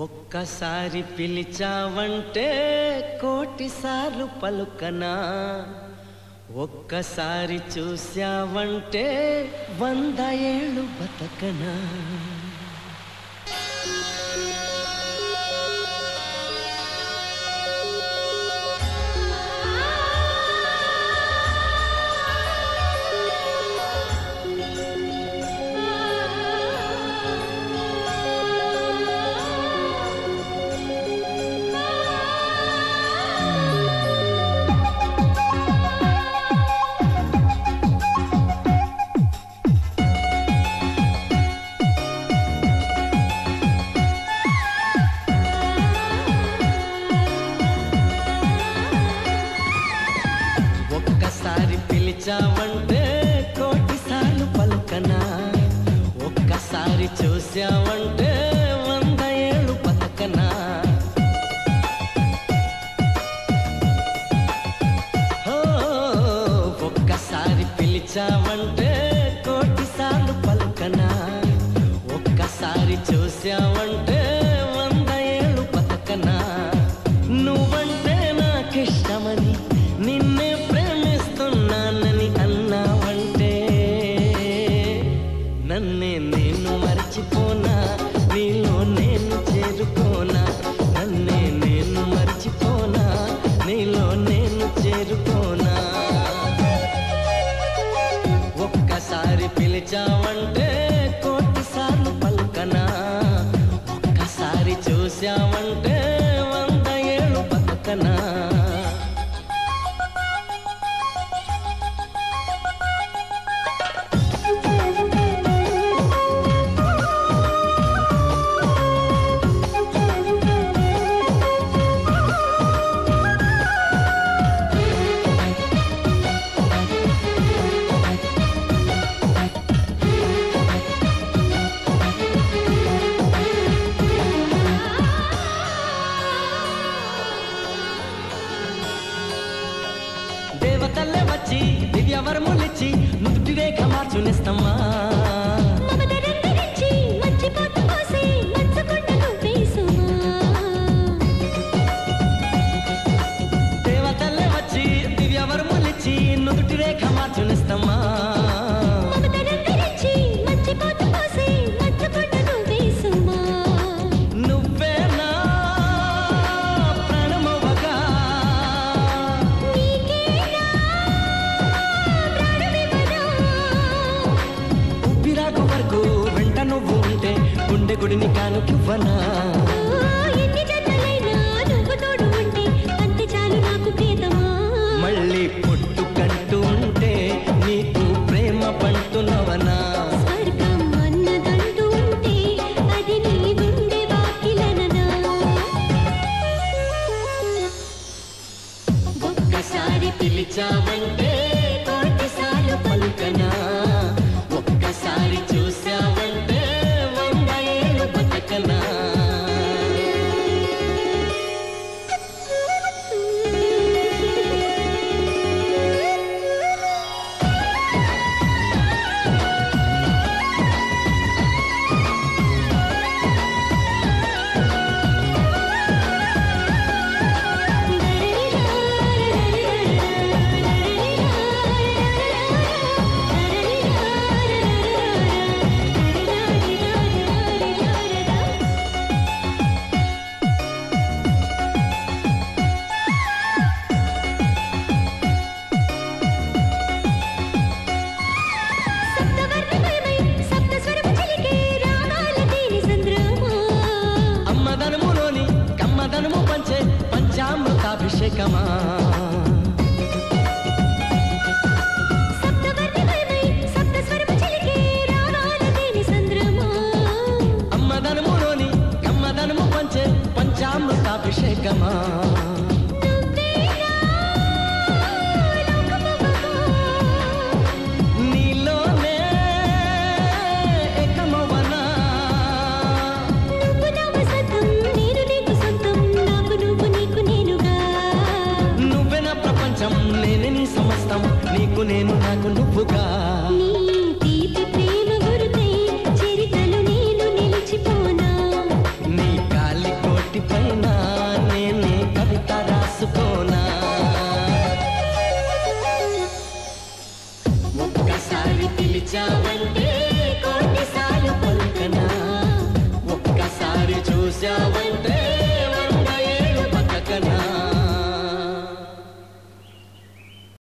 ఒక్కసారి పిలిచావంటే కోటిసార్లు పలుకనా, ఒక్కసారి చూశావంటే 100 ఏళ్ళు బతకనా. ఒక్కసారి పిలిచావంటే కోటిసార్లు పలుకనా, ఒక్కసారి చూశావంటే 100 ఏళ్ళు బతకనా. ఒక్కసారి పిలిచావంటే కోటిసార్లు పలుకనా, ఒక్కసారి చూశావంటే 100 ఏళ్ళు బతకనా. నువ్వంటే నాకిష్టమని నిన్నే ప్రేమిస్తున్నానని అన్నావంటే నన్నే నేను మర్చిపోనా, నీలో నేను చేరుకోనా. నన్నే నేను మర్చిపోనా, నీలో నేను చేరుకోనా. ఒక్కసారి పిలిచావంటే కోటిసార్లు పలుకనా, ఒక్కసారి చూశావంటే 100 ఏళ్ళు బతకనా. దేవతల్లే వచ్చి దివ్యవరములిచ్చి నుదుటి రేఖ మార్చునిస్తమ్మా. దేవతల్లే వచ్చి దివ్యవరములిచ్చి నుదుటి రేఖ మార్చునిస్తమ్మా. నువ్వు ఉంటే గుండె గుడిని కానుకివ్వనా. మళ్ళీ పుట్టుకంటూ ఉంటే నీకు ప్రేమ పంటునవనా. ఒక్కసారి పిలిచావంటే కోటిసార్లు పలుకనా, ఒక్కసారి చూశావంటే 100 ఏళ్ళు బతకనా. అమ్మదనములోని కమ్మదనము పంచే పంచామృతాభిషేకమా. అమ్మదనములోని కమ్మదనము పంచే పంచామృతాభిషేకమా. నీలోనే ఏకమవనా. నువ్వే నా ప్రపంచం, నేనే నీ సమస్తం, నీకు నేను నాకు నువ్వుగా. నీ కాలి వచ్చావంటే